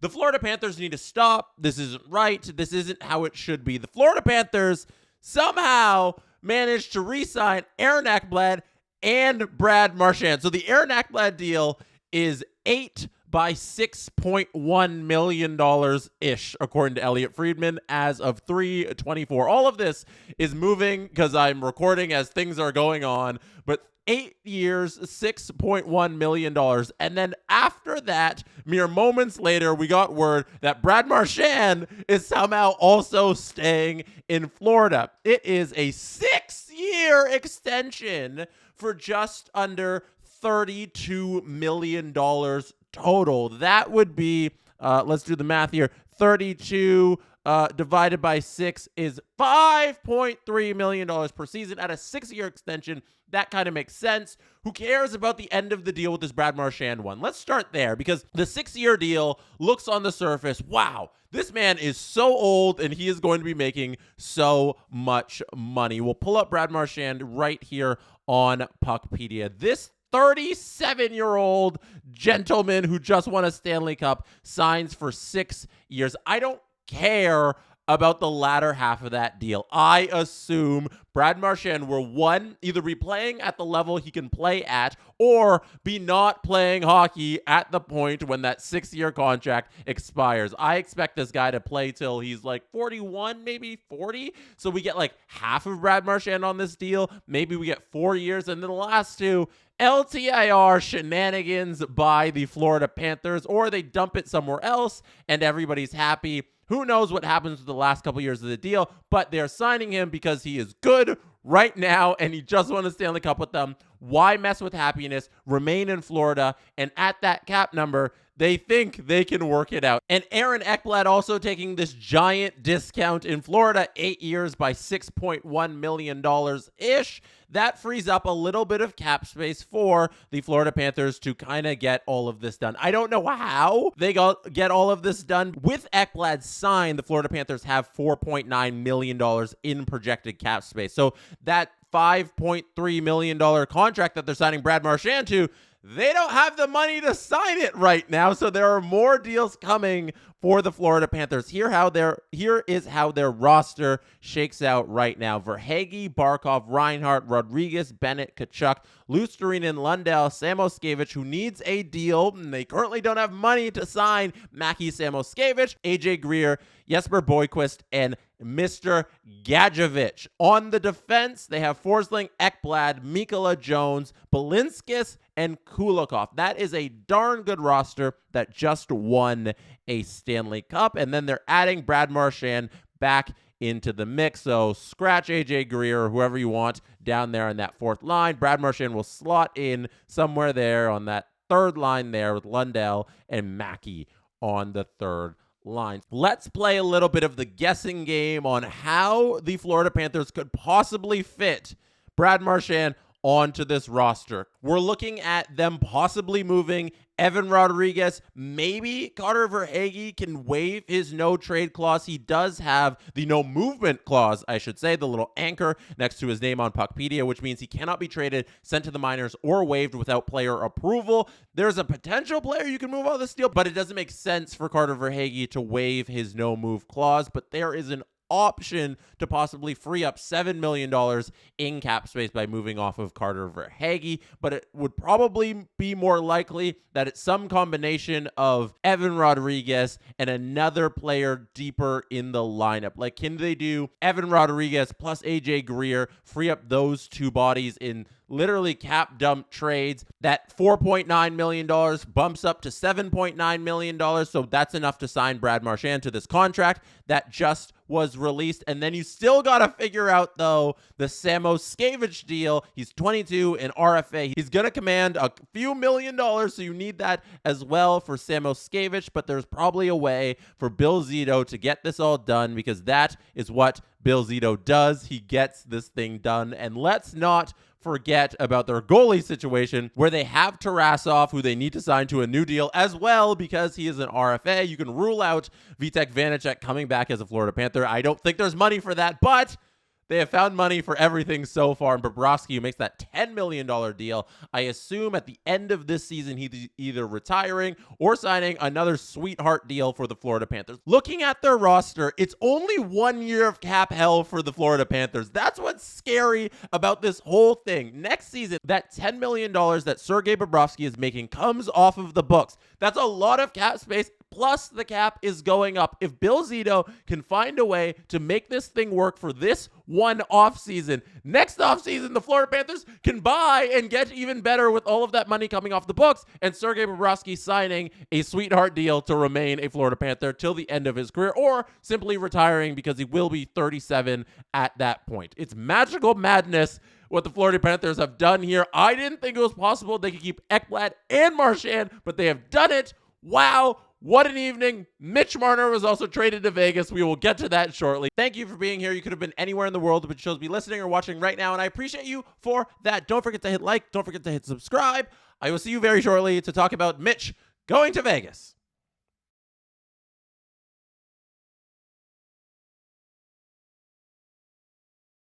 The Florida Panthers need to stop. This isn't right. This isn't how it should be. The Florida Panthers somehow managed to re-sign Aaron Ekblad and Brad Marchand. So the Aaron Ekblad deal is 8 by $6.1 million ish, according to Elliot Friedman, as of 3/24. All of this is moving because I'm recording as things are going on, but 8 years, $6.1 million. And then after that, mere moments later, we got word that Brad Marchand is somehow also staying in Florida. It is a 6-year extension for just under $32 million total. That would be, let's do the math here, 32 divided by 6 is $5.3 million per season at a 6-year extension. That kind of makes sense. Who cares about the end of the deal with this Brad Marchand one? Let's start there, because the 6-year deal looks on the surface, wow, this man is so old and he is going to be making so much money. We'll pull up Brad Marchand right here on Puckpedia. This 37-year-old gentleman who just won a Stanley Cup signs for 6 years. I don't care about the latter half of that deal. I assume Brad Marchand will, one, either be playing at the level he can play at or be not playing hockey at the point when that 6-year contract expires. I expect this guy to play till he's like 41, maybe 40. So we get like half of Brad Marchand on this deal. Maybe we get 4 years, and then the last two, LTIR shenanigans by the Florida Panthers, or they dump it somewhere else and everybody's happy. Who knows what happens with the last couple years of the deal, but they're signing him because he is good right now and he just won a Stanley Cup with them. Why mess with happiness? Remain in Florida, and at that cap number, they think they can work it out. And Aaron Ekblad also taking this giant discount in Florida, 8 years by $6.1 million-ish. That frees up a little bit of cap space for the Florida Panthers to kind of get all of this done. I don't know how they get all of this done. With Ekblad signed, the Florida Panthers have $4.9 million in projected cap space. So that $5.3 million contract that they're signing Brad Marchand to, they don't have the money to sign it right now, so there are more deals coming for the Florida Panthers. Here is how their roster shakes out right now. Verhaeghe, Barkov, Reinhart, Rodriguez, Bennett, Tkachuk, Luostarinen, Lundell, Samoskevich, who needs a deal, and they currently don't have money to sign Mackie Samoskevich, AJ Greer, Jesper Boyquist, and Mr. Gadjevich. On the defense, they have Forsling, Ekblad, Mikala Jones, Balinskis, and Kulikov. That is a darn good roster that just won a Stanley Cup. And then they're adding Brad Marchand back into the mix. So scratch AJ Greer or whoever you want down there on that fourth line. Brad Marchand will slot in somewhere there on that third line there with Lundell and Mackey on the third line. Let's play a little bit of the guessing game on how the Florida Panthers could possibly fit Brad Marchand onto this roster. We're looking at them possibly moving Evan Rodriguez. Maybe Carter Verhaeghe can waive his no-trade clause. He does have the no-movement clause, I should say, the little anchor next to his name on Puckpedia, which means he cannot be traded, sent to the minors, or waived without player approval. There's a potential player you can move on this deal, but it doesn't make sense for Carter Verhaeghe to waive his no-move clause. But there is an option to possibly free up $7 million in cap space by moving off of Carter Verhaeghe, but it would probably be more likely that it's some combination of Evan Rodriguez and another player deeper in the lineup. Like, can they do Evan Rodriguez plus AJ Greer, free up those two bodies in literally cap dump trades? That $4.9 million bumps up to $7.9 million. So that's enough to sign Brad Marchand to this contract that just was released. And then you still got to figure out, though, the Samoskevich deal. He's 22 in RFA. He's going to command a few $1 million. So you need that as well for Samoskevich. But there's probably a way for Bill Zito to get this all done, because that is what Bill Zito does. He gets this thing done. And let's not forget about their goalie situation, where they have Tarasov, who they need to sign to a new deal as well because he is an RFA. You can rule out Vitek Vanacek coming back as a Florida Panther. I don't think there's money for that, but They have found money for everything so far, and Bobrovsky, who makes that $10 million deal, I assume at the end of this season he's either retiring or signing another sweetheart deal for the Florida Panthers. Looking at their roster, it's only 1 year of cap hell for the Florida Panthers. That's what's scary about this whole thing. Next season, that $10 million that Sergei Bobrovsky is making comes off of the books. That's a lot of cap space. Plus, the cap is going up. If Bill Zito can find a way to make this thing work for this one offseason, next offseason, the Florida Panthers can buy and get even better with all of that money coming off the books, and Sergei Bobrovsky signing a sweetheart deal to remain a Florida Panther till the end of his career, or simply retiring because he will be 37 at that point. It's magical madness what the Florida Panthers have done here. I didn't think it was possible they could keep Ekblad and Marchand, but they have done it. Wow. What an evening. Mitch Marner was also traded to Vegas. We will get to that shortly. Thank you for being here. You could have been anywhere in the world, but you chose to be listening or watching right now, and I appreciate you for that. Don't forget to hit like. Don't forget to hit subscribe. I will see you very shortly to talk about Mitch going to Vegas.